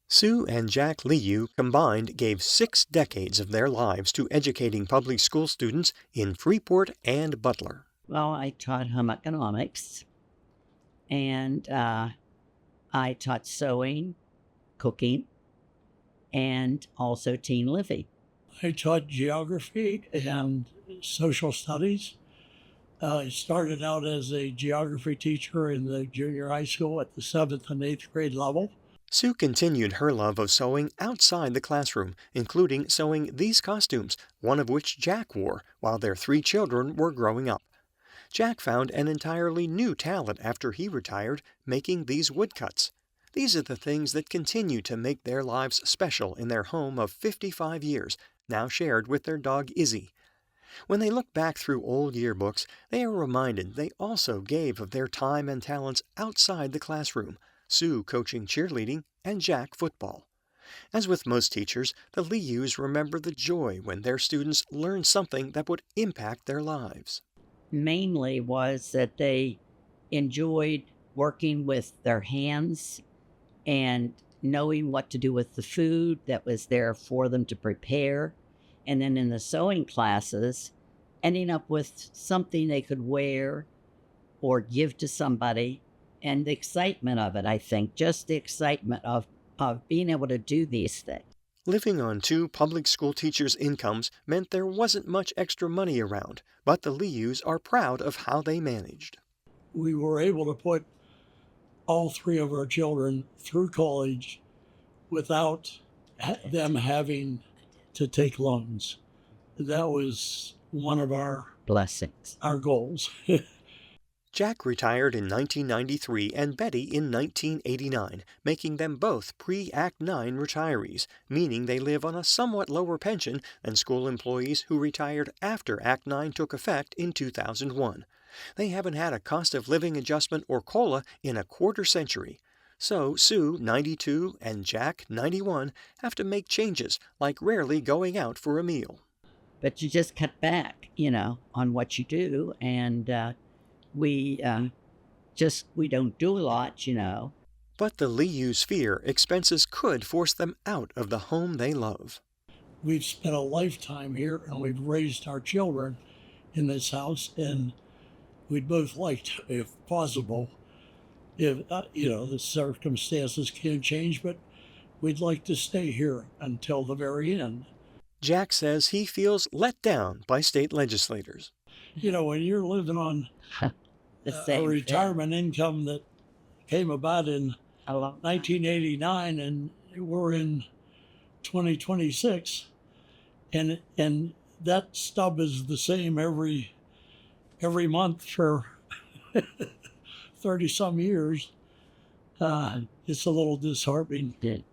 Sue and Jack Lehew combined gave 6 decades of their lives to educating public school students in Freeport and Butler. Well, I taught home economics and I taught sewing, cooking, and also teen living. I taught geography and social studies. I started out as a geography teacher in the junior high school at the 7th and 8th grade level. Sue continued her love of sewing outside the classroom, including sewing these costumes, one of which Jack wore while their 3 children were growing up. Jack found an entirely new talent after he retired, making these woodcuts. These are the things that continue to make their lives special in their home of 55 years, now shared with their dog Izzy. When they look back through old yearbooks, they are reminded they also gave of their time and talents outside the classroom, Sue coaching cheerleading and Jack football. As with most teachers, the Lehews remember the joy when their students learned something that would impact their lives. Mainly was that they enjoyed working with their hands and knowing what to do with the food that was there for them to prepare. And then in the sewing classes, ending up with something they could wear or give to somebody. And the excitement of it, I think, just the excitement of being able to do these things. Living on 2 public school teachers' incomes meant there wasn't much extra money around, but the Lehews are proud of how they managed. We were able to put all 3 of our children through college without them having to take loans. That was one of our Blessings. goals. Jack retired in 1993 and Betty in 1989, making them both pre-Act 9 retirees, meaning they live on a somewhat lower pension than school employees who retired after Act 9 took effect in 2001. They haven't had a cost of living adjustment or COLA in a quarter-century. So Sue, 92, and Jack, 91, have to make changes, like rarely going out for a meal. But you just cut back, on what you do. And we don't do a lot. But the Lehews fear expenses could force them out of the home they love. We've spent a lifetime here and we've raised our children in this house, and we'd both like to, if possible, if the circumstances can change, but we'd like to stay here until the very end. Jack says he feels let down by state legislators. When you're living on a retirement income that came about in 1989 and we're in 2026, and that stub is the same every month for 30 some years, it's a little disheartening.